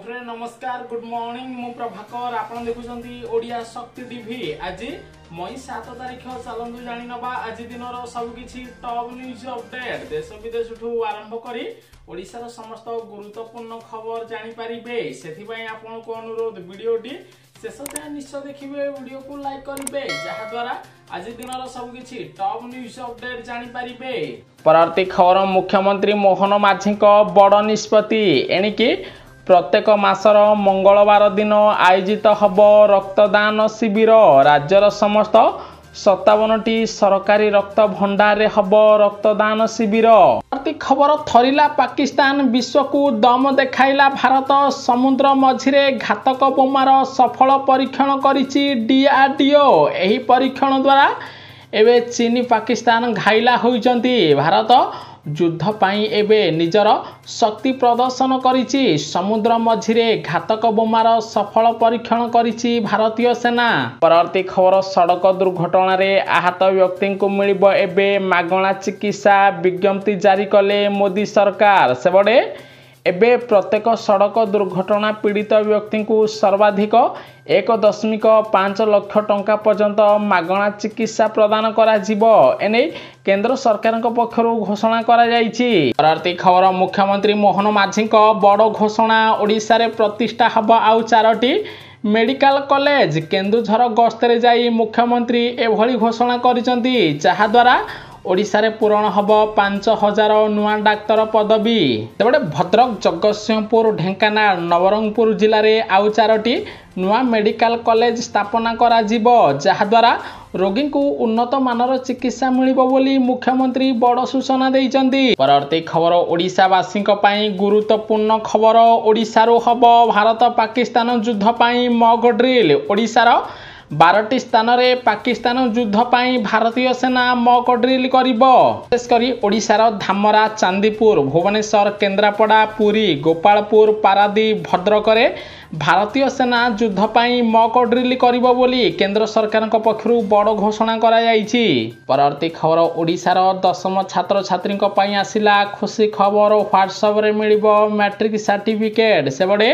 Friend नमस्कार good morning मु प्रभाकर आपण देखुछंती ओडिया शक्ति टीवी। आज मई 7 तारिख चलंतु जानि नबा आज दिनर सब किछि टॉप न्यूज अपडेट देश विदेश ठू आरंभ करी ओडिसा समस्त गुरुत्वपूर्ण खबर जानि परिबे। सेथि पई आपण को अनुरोध वीडियोटी शेष तक निश्चय देखिए, वीडियो को लाइक करेंगे जहाँ द्वारा आज दिन सब किसी टॉप न्यूज अपडेट जानी पारिबे। परवर्ती खबर मुख्यमंत्री मोहन माझी बड़ निष्पत्ति एणिकी प्रत्येक मासर मंगलवार दिन आयोजित हब रक्तदान शिविर। राज्यर समस्त 57टी सरकारी रक्त भंडार हब रक्तदान शिविर। खबर थरिला पाकिस्तान विश्व को दम देखाइला भारत। समुद्र मझिरे घातक बोमार सफल परीक्षण करिछि डीआरडीओ। एही परीक्षण द्वारा एबे चीन पाकिस्तान घाइला होइचंती। भारत युद्ध पाई एबे निजर शक्ति प्रदर्शन करिछि। समुद्र मझिरे घातक बोमार सफल परीक्षण करिछि भारतीय सेना। परवर्ती खबर सड़क दुर्घटना रे आहत व्यक्ति को मिलिबो एबे मागणा चिकित्सा विज्ञप्ति जारी कले मोदी सरकार। सेबडे एबे प्रत्येक सड़क दुर्घटना पीड़ित व्यक्ति को सर्वाधिक 1.5 लाख टंका पर्यंत मागणा चिकित्सा प्रदान करा जिवो। एने केंद्र सरकार पक्षरु घोषणा करा जायछि। परवर्ती खबर मुख्यमंत्री मोहन माझी बड़ घोषणा। ओडिशा रे प्रतिष्ठा हब आउ 4टी मेडिकल कॉलेज। केन्दुझर गस्तरे जाई मुख्यमंत्री एभली घोषणा करिसंती जहा द्वारा ओडिशा रे पूरण हब 5000 नुआ डाक्तर पदवी। तेबडे भद्रक जगतसिंहपुर ढेंकानाल नवरंगपुर जिले रे आउ 4टी नुआ मेडिकल कॉलेज स्थापना करा जिवो जहा द्वारा रोगी को उन्नत मानर चिकित्सा मिलिबो बोली मुख्यमंत्री बड़ सूचना देइचंती। परवर्ती खबर ओडिशावासी पई गुरुत्वपूर्ण खबर। ओडिशारो हब भारत पाकिस्तान युद्ध पई मॉक ड्रिल। ओडिशार 12टी स्थान रे पाकिस्तान युद्ध पाई भारतीय सेना मॉक ड्रिल करिबो। विशेषकरी ओडिशार धामरा चांदीपुर भुवनेश्वर केन्द्रापड़ा पुरी गोपालपुर पारादीप भद्रक रे भारतीय सेना युद्ध पाई मॉक ड्रिल करिबो बोली केंद्र सरकार पक्षरु बड़ घोषणा करा जायछि। परवर्ती खबर ओडिशार 10म छात्र छात्री पई आसिला खुशी खबर। व्हाट्सएप रे मिलिबो मैट्रिक सर्टिफिकेट। सेबडे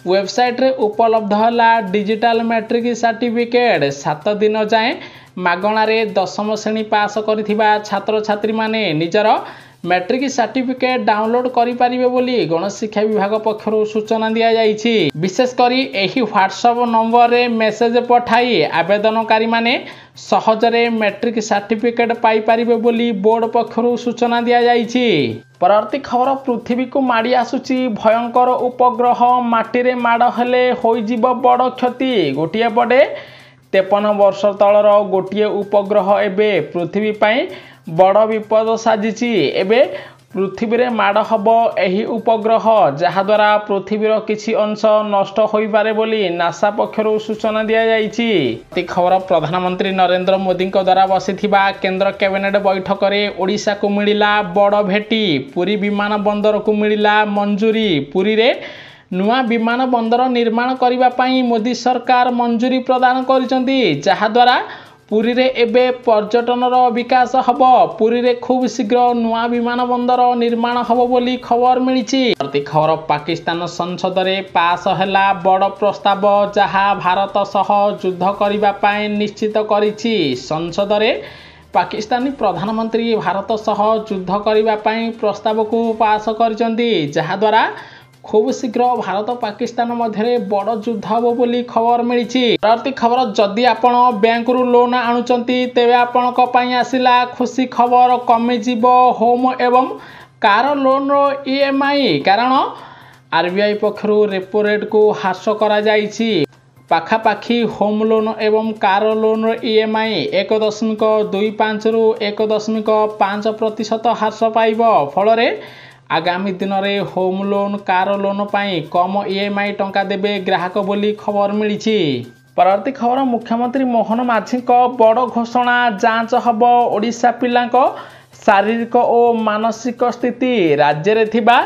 वेबसाइट रे उपलब्ध है डिजिटल मैट्रिक सर्टिफिकेट। 7 दिन जाए मागणार 10म श्रेणी पास करथिबा छात्र छात्री माने निजर मैट्रिक सर्टिफिकेट डाउनलोड करि परिबे बोली गणशिक्षा विभाग पक्षरु सूचना दिया जायछि। विशेष करी एही व्हाट्सएप नंबर रे मेसेज पठाई आवेदनकारी माने सहजरे मैट्रिक सर्टिफिकेट पाई परिबे बोली बोर्ड पक्षरु सूचना दिया जायछि। परवर्ती खबर पृथ्वी को माड़ी आसुची भयंकर उपग्रह। माटी रे माड़ हेले होई जीव बड़ क्षति। गोटिए पटे 53 वर्ष तलर गोटिए उपग्रह एबे पृथ्वी पाई बड़ विपद साजिची। एबे पृथ्वी रे माड़ हब एही उपग्रह जहा द्वारा पृथ्वीर किछि अंश नष्ट होई पारे बोली नासा पक्षरु सूचना दिया जायछि। खबर प्रधानमंत्री नरेंद्र मोदी द्वारा बसिथिबा केंद्र कैबिनेट बैठक रे ओडिशा को मिलिला बड़ भेटी। पुरी विमान बंदर को मिलिला मंजूरी। पुरी रे नुआ विमान बंदर निर्माण करिबा पई मोदी सरकार मंजूरी प्रदान करिसंती जहा द्वारा पुरी रे एबे पर्यटनर विकास हब। पुरी रे खूब शीघ्र नुआ विमान बंदर निर्माण हब बोली खबर मिलिछि। खबर पाकिस्तान संसद रे पास हैला बड़ प्रस्ताव जहा भारत सह युद्ध करिबा पई निश्चित करिछि। संसद रे पाकिस्तानी प्रधानमंत्री भारत सह युद्ध करिबा पई प्रस्ताव को पास करिसंती जहा द्वारा खूब शीघ्र भारत पाकिस्तान मध्य बड़ युद्ध हब बोली खबर मिलिछि। परवर्ती खबर जदि आपण बैंक रु लोन आणुचंती तेबे आपणक पई आसिला खुशी खबर। कमि जीवो होम एवं कार लोन रो ईएमआई कारण आरबीआई पक्षरु रेपो रेट को ह्रास करा जायछि। पाखापाखी होम लोन एवं कार लोन रो ईएमआई 1.25 रु 1.5% ह्रास पाइबो। फलरे आगामी दिन रे होम लोन कार लोन पाई कम ईएमआई टंका देबे ग्राहक बोली खबर मिलिछि। परवर्ती खबर मुख्यमंत्री मोहन माझी बड़ घोषणा। जांच हब ओडिशा पिलांक शारीरिक और मानसिक स्थिति। राज्य रे थिबा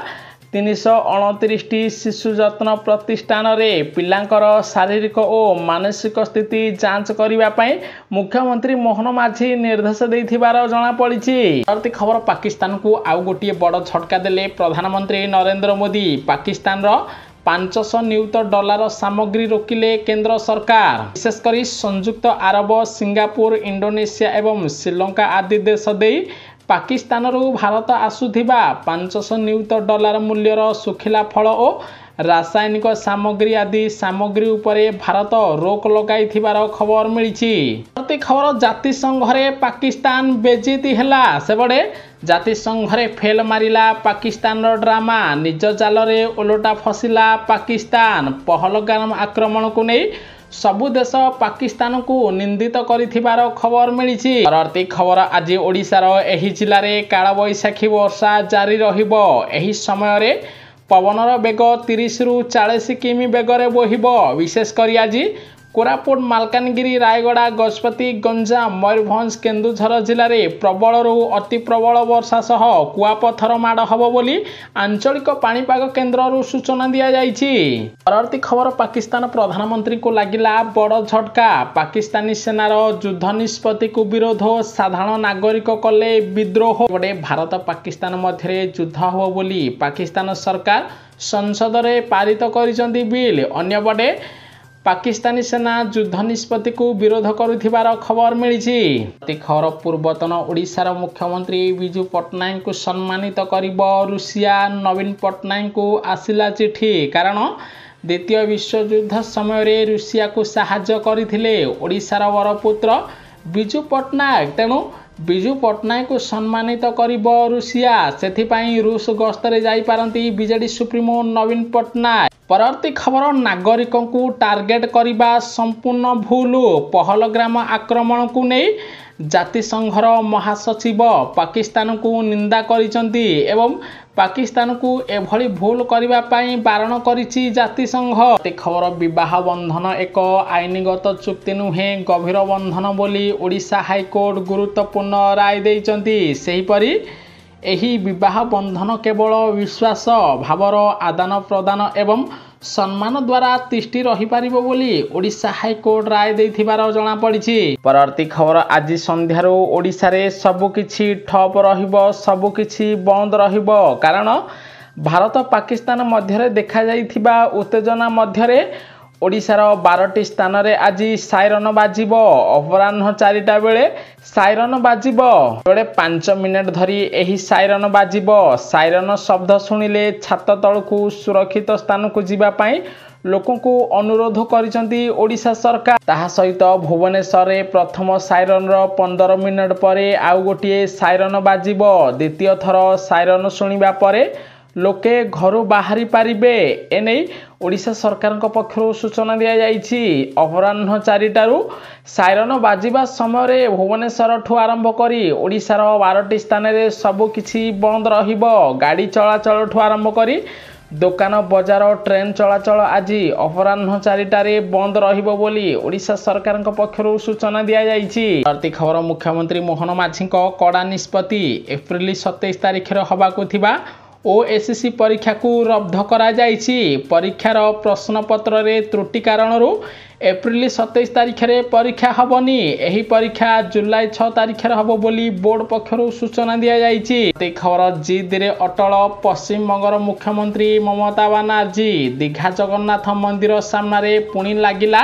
329टी शिशु जत्न प्रतिष्ठान रे पिलांकर शारीरिक और मानसिक स्थिति जांच करिबा पई मुख्यमंत्री मोहन माझी निर्देश देथिबार जणा पड़िछि। परवर्ती खबर पाकिस्तान को आउ गोटिए बड़ झटका देले प्रधानमंत्री नरेंद्र मोदी। पाकिस्तान रो $500 ନିୟୁତ ଡଲାର ସାମଗ୍ରୀ ରୋକିଲେ କେନ୍ଦ୍ର ସରକାର। ବିଶେଷକରି ସଂଯୁକ୍ତ ଆରବ, ସିଙ୍ଗାପୁର, ଇଣ୍ଡୋନେସିଆ ଏବଂ ଶ୍ରୀଲଙ୍କା ଆଦି ଦେଶ ଦେଇ ପାକିସ୍ତାନରୁ ଭାରତ ଆସୁଥିବା $500 ନିୟୁତ ଡଲାର ମୂଲ୍ୟର ଶୁଖିଲା ଫଳ ଓ ରାସାୟନିକ ସାମଗ୍ରୀ ଆଦି ସାମଗ୍ରୀ ଉପରେ ଭାରତ ରୋକ ଲଗାଇଥିବାର ଖବର ମିଳିଛି। ପ୍ରତି ଖବର ଜାତିସଂଘରେ ପାକିସ୍ତାନ ବେଜିତି ହେଲା। ସେପଟେ ଜାତିସଂଘରେ ଫେଲ ମାରିଲା ପାକିସ୍ତାନର ଡ୍ରାମା। ନିଜ ଜାଲରେ ଓଲଟା ଫସିଲା ପାକିସ୍ତାନ। ପହଲଗାମ ଆକ୍ରମଣକୁ ନେଇ ସବୁ ଦେଶ ପାକିସ୍ତାନକୁ ନିନ୍ଦିତ କରିଥିବାର ଖବର ମିଳିଛି। ପରବର୍ତ୍ତୀ ଖବର ଆଜି ଓଡ଼ିଶାର ଏହି ଜିଲ୍ଲାରେ କାଳବୈଶାଖୀ ବର୍ଷା ଜାରି ରହିବ। ଏହି ସମୟରେ ପବନର ବେଗ 30 ରୁ 40 କିମି ବେଗରେ ବୋହିବ। ବିଶେଷ କରି ଆଜି କୋରାପୁଟ, ମାଲକାନଗିରି, ରାୟଗଡ଼ା, ଗଜପତି, ଗଞ୍ଜାମ, ମୟୂରଭଞ୍ଜ, କେନ୍ଦୁଝର ଜିଲ୍ଲାରେ ପ୍ରବଳରୁ ଅତି ପ୍ରବଳ ବର୍ଷା ସହ କୁଆପଥର ମାଡ଼ ହେବ ବୋଲି ଆଞ୍ଚଳିକ ପାଣିପାଗ କେନ୍ଦ୍ରରୁ ସୂଚନା ଦିଆଯାଇଛି। ପରବର୍ତ୍ତୀ ଖବର ପାକିସ୍ତାନ ପ୍ରଧାନମନ୍ତ୍ରୀଙ୍କୁ ଲାଗିଲା ବଡ଼ ଝଟକା। ପାକିସ୍ତାନୀ ସେନାର ଯୁଦ୍ଧ ନିଷ୍ପତ୍ତିକୁ ବିରୋଧ, ସାଧାରଣ ନାଗରିକ କଲେ ବିଦ୍ରୋହ। ଗୋଟେ ଭାରତ ପାକିସ୍ତାନ ମଧ୍ୟରେ ଯୁଦ୍ଧ ହେବ ବୋଲି ପାକିସ୍ତାନ ସରକାର ସଂସଦରେ ପାରିତ କରିଛନ୍ତି ବିଲ୍। ଅନ୍ୟପଟେ ପାକିସ୍ତାନୀ ସେନା ଯୁଦ୍ଧ ନିଷ୍ପତ୍ତିକୁ ବିରୋଧ କରୁଥିବାର ଖବର ମିଳିଛି। ଖବର ପୂର୍ବତନ ଓଡ଼ିଶାର ମୁଖ୍ୟମନ୍ତ୍ରୀ ବିଜୁ ପଟ୍ଟନାୟକଙ୍କୁ ସମ୍ମାନିତ କରିବ ରୁଷିଆ। ନବୀନ ପଟ୍ଟନାୟକଙ୍କୁ ଆସିଲା ଚିଠି। କାରଣ ଦ୍ୱିତୀୟ ବିଶ୍ୱଯୁଦ୍ଧ ସମୟରେ ରୁଷିଆକୁ ସାହାଯ୍ୟ କରିଥିଲେ ଓଡ଼ିଶାର ବରପୁତ୍ର ବିଜୁ ପଟ୍ଟନାୟକ। ତେଣୁ ବିଜୁ ପଟ୍ଟନାୟକଙ୍କୁ ସମ୍ମାନିତ କରିବ ରୁଷିଆ। ସେଥିପାଇଁ ରୁଷ ଗସ୍ତରେ ଯାଇପାରନ୍ତି ବିଜେଡି ସୁପ୍ରିମୋ ନବୀନ ପଟ୍ଟନାୟକ। ପରବର୍ତ୍ତୀ ଖବର ନାଗରିକଙ୍କୁ ଟାର୍ଗେଟ କରିବା ସମ୍ପୂର୍ଣ୍ଣ ଭୁଲ। ପହଲଗ୍ରାମ ଆକ୍ରମଣକୁ ନେଇ ଜାତିସଂଘର ମହାସଚିବ ପାକିସ୍ତାନକୁ ନିନ୍ଦା କରିଛନ୍ତି ଏବଂ ପାକିସ୍ତାନକୁ ଏଭଳି ଭୁଲ କରିବା ପାଇଁ ବାରଣ କରିଛି ଜାତିସଂଘ। ଖବର ବିବାହ ବନ୍ଧନ ଏକ ଆଇନଗତ ଚୁକ୍ତି ନୁହେଁ, ଗଭୀର ବନ୍ଧନ ବୋଲି ଓଡ଼ିଶା ହାଇକୋର୍ଟ ଗୁରୁତ୍ୱପୂର୍ଣ୍ଣ ରାୟ ଦେଇଛନ୍ତି। ସେହିପରି ଏହି ବିବାହ ବନ୍ଧନ କେବଳ ବିଶ୍ୱାସ, ଭାବର ଆଦାନ ପ୍ରଦାନ ଏବଂ ସମ୍ମାନ ଦ୍ୱାରା ତିଷ୍ଠି ରହିପାରିବ ବୋଲି ଓଡ଼ିଶା ହାଇକୋର୍ଟ ରାୟ ଦେଇଥିବାର ଜଣାପଡ଼ିଛି। ପରବର୍ତ୍ତୀ ଖବର ଆଜି ସନ୍ଧ୍ୟାରୁ ଓଡ଼ିଶାରେ ସବୁକିଛି ଠପ ରହିବ, ସବୁକିଛି ବନ୍ଦ ରହିବ। କାରଣ ଭାରତ ପାକିସ୍ତାନ ମଧ୍ୟରେ ଦେଖାଯାଇଥିବା ଉତ୍ତେଜନା ମଧ୍ୟରେ ଓଡ଼ିଶାର 12ଟି ସ୍ଥାନରେ ଆଜି ସାଇରନ ବାଜିବ। ଅପରାହ୍ନ 4ଟା ବେଳେ ସାଇରନ ବାଜିବ। ବେଳେ 5 ମିନିଟ୍ ଧରି ଏହି ସାଇରନ ବାଜିବ। ସାଇରନ ଶବ୍ଦ ଶୁଣିଲେ ଛାତ ତଳକୁ ସୁରକ୍ଷିତ ସ୍ଥାନକୁ ଯିବା ପାଇଁ ଲୋକଙ୍କୁ ଅନୁରୋଧ କରିଛନ୍ତି ଓଡ଼ିଶା ସରକାର। ତାହା ସହିତ ଭୁବନେଶ୍ୱରରେ ପ୍ରଥମ ସାଇରନର 15 ମିନିଟ୍ ପରେ ଆଉ ଗୋଟିଏ ସାଇରନ ବାଜିବ। ଦ୍ୱିତୀୟ ଥର ସାଇରନ ଶୁଣିବା ପରେ ଲୋକେ ଘରୁ ବାହାରି ପାରିବେ। ଏନେଇ ଓଡ଼ିଶା ସରକାରଙ୍କ ପକ୍ଷରୁ ସୂଚନା ଦିଆଯାଇଛି। ଅପରାହ୍ନ 4ଟାରୁ ସାଇରନ ବାଜିବା ସମୟରେ ଭୁବନେଶ୍ୱରଠୁ ଆରମ୍ଭ କରି ଓଡ଼ିଶାର 12ଟି ସ୍ଥାନରେ ସବୁକିଛି ବନ୍ଦ ରହିବ। ଗାଡ଼ି ଚଳାଚଳଠୁ ଆରମ୍ଭ କରି ଦୋକାନ, ବଜାର, ଟ୍ରେନ୍ ଚଳାଚଳ ଆଜି ଅପରାହ୍ନ 4ଟାରେ ବନ୍ଦ ରହିବ ବୋଲି ଓଡ଼ିଶା ସରକାରଙ୍କ ପକ୍ଷରୁ ସୂଚନା ଦିଆଯାଇଛି। ପରବର୍ତ୍ତୀ ଖବର ମୁଖ୍ୟମନ୍ତ୍ରୀ ମୋହନ ମାଝୀଙ୍କ କଡ଼ା ନିଷ୍ପତ୍ତି। ଏପ୍ରିଲ 27 ତାରିଖରେ ହେବାକୁ ଥିବା OSCE ପରୀକ୍ଷାକୁ ରଦ୍ଦ କରାଯାଇଛି। ପରୀକ୍ଷାର ପ୍ରଶ୍ନପତ୍ରରେ ତ୍ରୁଟି କାରଣରୁ ଏପ୍ରିଲ 27 ତାରିଖରେ ପରୀକ୍ଷା ହେବନି। ଏହି ପରୀକ୍ଷା ଜୁଲାଇ 6 ତାରିଖରେ ହେବ ବୋଲି ବୋର୍ଡ ପକ୍ଷରୁ ସୂଚନା ଦିଆଯାଇଛି। ଏ ଖବର ଜିଦ୍ରେ ଅଟଳ ପଶ୍ଚିମବଙ୍ଗର ମୁଖ୍ୟମନ୍ତ୍ରୀ ମମତା ବାନାର୍ଜୀ। ଦୀଘା ଜଗନ୍ନାଥ ମନ୍ଦିର ସାମ୍ନାରେ ପୁଣି ଲାଗିଲା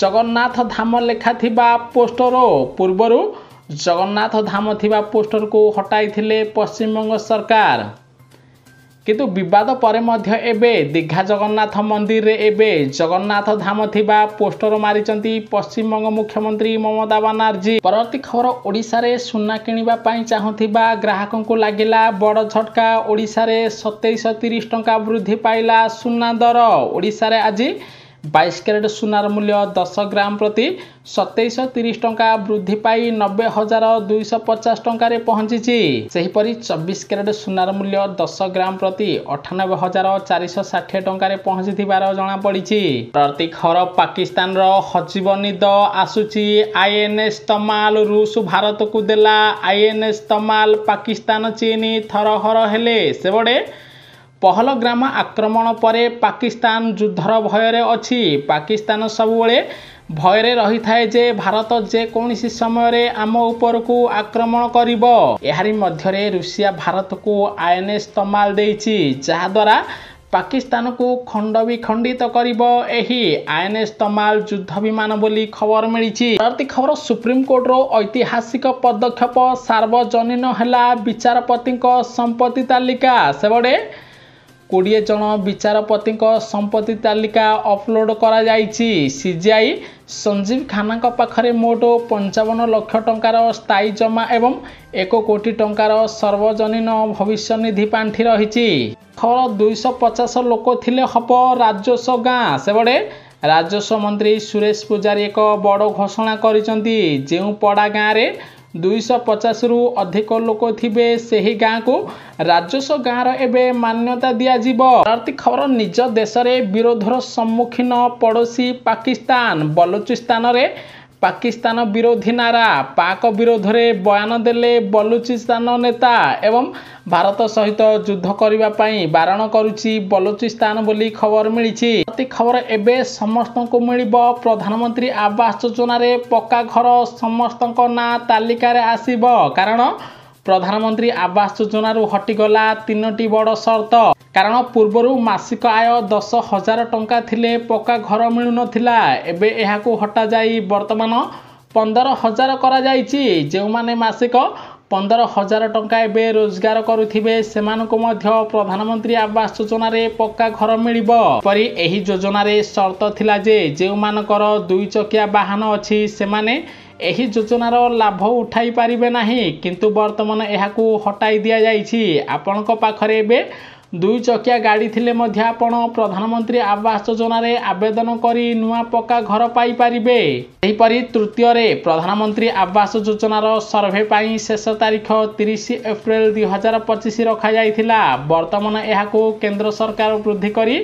ଜଗନ୍ନାଥ ଧାମ ଲେଖାଥିବା ପୋଷ୍ଟର। ପୂର୍ବରୁ ଜଗନ୍ନାଥ ଧାମ ଥିବା ପୋଷ୍ଟରକୁ ହଟାଇଥିଲେ ପଶ୍ଚିମବଙ୍ଗ ସରକାର। କିନ୍ତୁ ବିବାଦ ପରେ ମଧ୍ୟ ଏବେ ଦୀଘା ଜଗନ୍ନାଥ ମନ୍ଦିରରେ ଏବେ ଜଗନ୍ନାଥ ଧାମ ଥିବା ପୋଷ୍ଟର ମାରିଛନ୍ତି ପଶ୍ଚିମବଙ୍ଗ ମୁଖ୍ୟମନ୍ତ୍ରୀ ମମତା ବାନାର୍ଜୀ। ପରବର୍ତ୍ତୀ ଖବର ଓଡ଼ିଶାରେ ସୁନା କିଣିବା ପାଇଁ ଚାହୁଁଥିବା ଗ୍ରାହକଙ୍କୁ ଲାଗିଲା ବଡ଼ ଝଟକା। ଓଡ଼ିଶାରେ 2730 ଟଙ୍କା ବୃଦ୍ଧି ପାଇଲା ସୁନା ଦର। ଓଡ଼ିଶାରେ ଆଜି 22 କ୍ୟାରେଟ୍ ସୁନାର ମୂଲ୍ୟ 10 ଗ୍ରାମ ପ୍ରତି 2730 ଟଙ୍କା ବୃଦ୍ଧି ପାଇ 90,250 ଟଙ୍କାରେ ପହଞ୍ଚିଛି। ସେହିପରି 24 କ୍ୟାରେଟ୍ ସୁନାର ମୂଲ୍ୟ 10 ଗ୍ରାମ ପ୍ରତି 98,460 ଟଙ୍କାରେ ପହଞ୍ଚିଥିବାର ଜଣାପଡ଼ିଛି। ପ୍ରତି ଖବର ପାକିସ୍ତାନର ହଜିବ ନିଦ ଆସୁଛି। INS ତମାଲ ରୁଷ ଭାରତକୁ ଦେଲା INS ତମାଲ। ପାକିସ୍ତାନ ଚୀନ ଥରହର ହେଲେ। ସେପଟେ ପହଲଗ୍ରାମ ଆକ୍ରମଣ ପରେ ପାକିସ୍ତାନ ଯୁଦ୍ଧର ଭୟରେ ଅଛି। ପାକିସ୍ତାନ ସବୁବେଳେ ଭୟରେ ରହିଥାଏ ଯେ ଭାରତ ଯେକୌଣସି ସମୟରେ ଆମ ଉପରକୁ ଆକ୍ରମଣ କରିବ। ଏହାରି ମଧ୍ୟରେ ରୁଷିଆ ଭାରତକୁ INS ତମାଲ ଦେଇଛି, ଯାହାଦ୍ୱାରା पाकिस्तान को खंड विखंडित करिब एही आईएनएस तमाल युद्ध विमान बोली खबर मिली। खबर सुप्रीम कोर्टर ऐतिहासिक पदक्षेप सार्वजनीन हैला विचारपति संपत्ति तालिका सेबड़े 20 जन विचारपति संपत्ति तालिका अपलोड करा जाइछि। सीजीआई संजीव खाना पाखरे मोट 55 लाख टंकार स्थायी जमा एवं 1 कोटी टंकार सार्वजनीन भविष्य निधि पांठि रही। खबर 250 लोक थिले हब राजस्व गाँ सेबड़े राजस्व मंत्री सुरेश पुजारी एक बड़ घोषणा करिसेंती। जेउ पड़ा गाँव रे 250 रु अधिक लोक थिबे सेही गाँ को राजस्व गाँव एबे मान्यता दिया जीवो। खबर निज देश रे विरोधर सम्मुखीन पड़ोसी पाकिस्तान बलूचिस्तान रे पाकिस्तान विरोधी नारा पाक विरोध में बयान देले बलूचिस्तान नेता एवं भारत सहित युद्ध करने पाई बारण करुच्ची बलूचिस्तान बोली खबर मिली। खबर एबे समस्त को मिल प्रधानमंत्री आवास योजना रे पक्का घर समस्त ना तालिका रे आसीब। कारण प्रधानमंत्री आवास योजना रु हटिगला 3टी बड़ शर्त। कारण पूर्वरु मासिक आय 10,000 टंका थिले पक्का घर मिलु नथिला। एबे एहाकू हटा जाई वर्तमान 15,000 करा जाईची। जेउ माने मासिक 15,000 टंका एबे रोजगार करुथिबे सेमानकु मध्य प्रधानमंत्री आवास योजना रे पक्का घर मिलिबो। परि एही योजना रे शर्त थिला जे जेउ मानकर 2 चकिया वाहन अछि सेमाने एही योजनार लाभ उठाई पारिबे नाही, किंतु वर्तमान एहाकू हटाई दिया जाईछि। आपनक पाखरे एबे 2 चकिया गाड़ी थिले मध्य आपण प्रधानमंत्री आवास योजना रे आवेदन करी नुआ पक्का घर पाई पारिबे। एही परि तृतीय रे प्रधानमंत्री आवास योजनार सर्वे पाई शेष तारीख 30 एप्रिल 2025 रखा जाइथिला। वर्तमान एहाकू केंद्र सरकार वृद्धि करी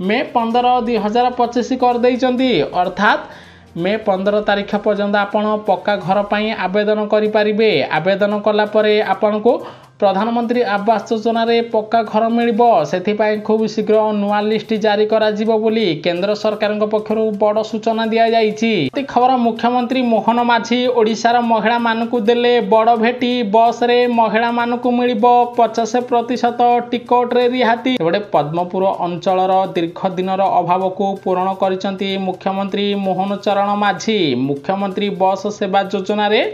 मे 15 2025 कर दैचंती। अर्थात मे 15 तारीख पर्यंत आपण पक्का घर पाई आवेदन करि पारिबे। आवेदन कला परे आपण को प्रधानमंत्री आवास योजना रे पक्का घर मिलिबो। सेथि पाई खूब शीघ्र नुआ लिस्ट जारी करा जिवो बोली केंद्र सरकार पक्षरु बड़ सूचना दिया जाइछि। खबर मुख्यमंत्री मोहन माझी ओडिशार महिला मानकु देले बड़ भेटी। बस रे महिला मानकु मिलिबो 50% टिकट रे रिहाती। एबडे पद्मपुर अंचलर दीर्घ दिनर अभाव को पूर्ण करिसंती मुख्यमंत्री मोहन चरण माझी। मुख्यमंत्री बस सेवा योजना रे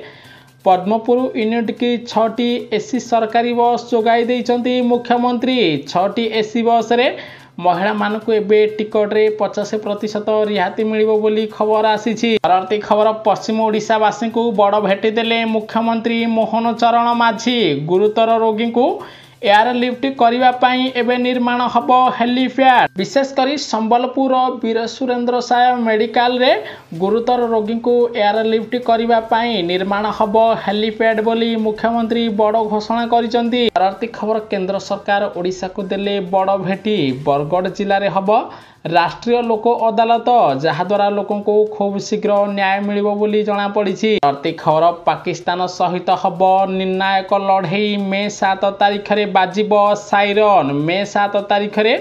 पद्मपुर यूनिट की 6टी एसी सरकारी बस जोगाई देइचंती मुख्यमंत्री। 6टी एसी बस रे महिला मानकु एबे टिकट रे 50% रिहाती मिलिबो बोली खबर आसीछि। परवर्ती खबर पश्चिम ओडिशा वासी को बड़ भेटी देले मुख्यमंत्री मोहन चरण माझी। गुरुतर रोगी को एयरलिफ्ट करिबा पाई एबे निर्माण हबो हेलीपैड। विशेष करी संबलपुर वीर सुरेंद्र साय मेडिकल रे गुरुतर रोगी को एयरलिफ्ट करिबा पाई निर्माण हबो हेलीपैड बोली मुख्यमंत्री बड़ घोषणा करिसंती। परवर्ती खबर केंद्र सरकार ओडिशा को देले बड़ भेटी। बरगढ़ जिल्ला रे हबो राष्ट्रीय लोक अदालत जहा द्वारा लोकों को खूब शीघ्र न्याय मिलिबो बोली जना पड़िछि। परवर्ती खबर पाकिस्तान सहित हबो निर्णायक लड़ई। मे 7 तारीख रे बाजिबो साइरन। मे 7 तारीख रे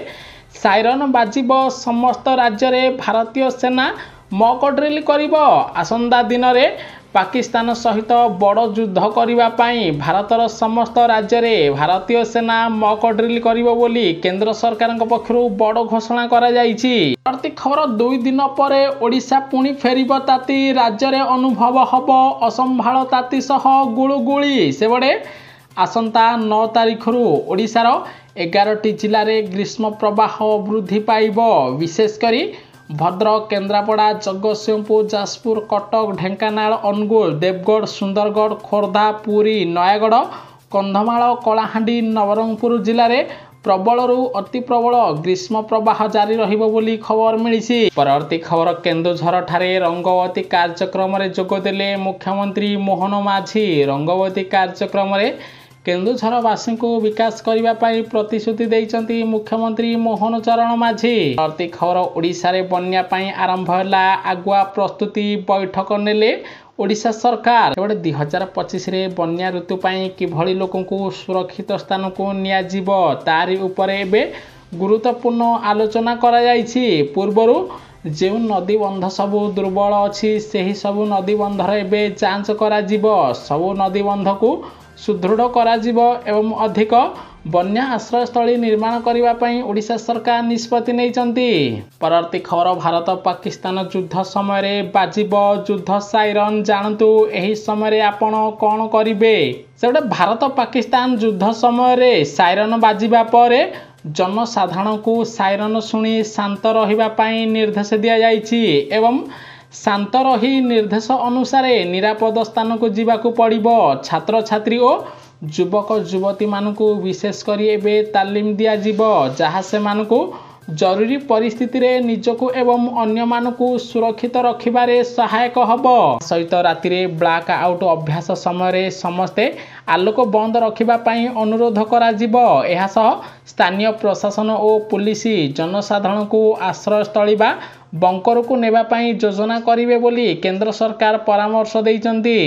साइरन बाजिबो। समस्त राज्य रे भारतीय सेना मॉक ड्रिल करिबो। आसंदा दिन रे पाकिस्तान सहित बड़ युद्ध करिबा पाई भारतर समस्त राज्य रे भारतीय सेना मॉक ड्रिल करिबो बोली केंद्र सरकार पक्षरु बड़ घोषणा करा जाइछि। परवर्ती खबर 2 दिन परे ओडिशा पुणी फेरिबो ताती। राज्य रे अनुभव हबो असंभाळ ताती सह गुळुगुळी। सेबडे आसंता 9 तारीख रु ओडिशार 11टी जिल्ला रे ग्रीष्म प्रवाह वृद्धि पाइबो। विशेष करी भद्रक केन्द्रापड़ा जगतसिंहपुर जाजपुर कटक ढेंकानाल अनुगुल देवगढ़ सुंदरगढ़ खोर्धा पुरी नयागढ़ कंधमाल कलाहांडी नवरंगपुर जिले में प्रबल रु अति प्रबल ग्रीष्म प्रवाह जारी रहिबो बोली खबर मिली। परवर्ती खबर केन्दुझर ठारे रंगवती कार्यक्रम रे जोग देले मुख्यमंत्री मोहन माझी। रंगवती कार्यक्रम रे केन्दुझरवासी को विकास करने प्रतिश्रुति देइचंती मुख्यमंत्री मोहन चरण माझी। परवर्ती खबर ओडिशा रे बन्या पाई आरंभ होला आगुआ प्रस्तुति बैठक नेले ओडिशा सरकार। 2025 रे बन्या ऋतु पाई किभली लोकों को सुरक्षित स्थान को निया जीवो तारी उपरे एबे गुरुत्वपूर्ण आलोचना करा जाइछि। पूर्वरु जो नदी बंध सबू दुर्बल अच्छी से सबू नदी बंधर एबे जांच करा जीवो। सबू नदी बंध को सुदृढ़ करा जीवो एवं अधिक ବନ୍ୟା ଆଶ୍ରୟସ୍ଥଳୀ ନିର୍ମାଣ କରିବା ପାଇଁ ଓଡ଼ିଶା ସରକାର ନିଷ୍ପତ୍ତି ନେଇଛନ୍ତି। ପରବର୍ତ୍ତୀ ଖବର ଭାରତ ପାକିସ୍ତାନ ଯୁଦ୍ଧ ସମୟରେ ବାଜିବ ଯୁଦ୍ଧ ସାଇରନ୍। ଜାଣନ୍ତୁ ଏହି ସମୟରେ ଆପଣ କ'ଣ କରିବେ। ସେପଟେ ଭାରତ ପାକିସ୍ତାନ ଯୁଦ୍ଧ ସମୟରେ ସାଇରନ୍ ବାଜିବା ପରେ ଜନସାଧାରଣଙ୍କୁ ସାଇରନ୍ ଶୁଣି ଶାନ୍ତ ରହିବା ପାଇଁ ନିର୍ଦ୍ଦେଶ ଦିଆଯାଇଛି ଏବଂ ଶାନ୍ତ ରହି ନିର୍ଦ୍ଦେଶ ଅନୁସାରେ ନିରାପଦ ସ୍ଥାନକୁ ଯିବାକୁ ପଡ଼ିବ। ଛାତ୍ରଛାତ୍ରୀ ଓ ଯୁବକ ଯୁବତୀମାନଙ୍କୁ ବିଶେଷ କରି ଏବେ ତାଲିମ ଦିଆଯିବ, ଯାହା ସେମାନଙ୍କୁ ଜରୁରୀ ପରିସ୍ଥିତିରେ ନିଜକୁ ଏବଂ ଅନ୍ୟମାନଙ୍କୁ ସୁରକ୍ଷିତ ରଖିବାରେ ସହାୟକ ହେବ। ସହିତ ରାତିରେ ବ୍ଲାକ୍ ଆଉଟ୍ ଅଭ୍ୟାସ ସମୟରେ ସମସ୍ତେ ଆଲୋକ ବନ୍ଦ ରଖିବା ପାଇଁ ଅନୁରୋଧ କରାଯିବ। ଏହା ସହ ସ୍ଥାନୀୟ ପ୍ରଶାସନ ଓ ପୁଲିସ ଜନସାଧାରଣଙ୍କୁ ଆଶ୍ରୟସ୍ଥଳୀ ବା ବଙ୍କରକୁ ନେବା ପାଇଁ ଯୋଜନା କରିବେ ବୋଲି କେନ୍ଦ୍ର ସରକାର ପରାମର୍ଶ ଦେଇଛନ୍ତି।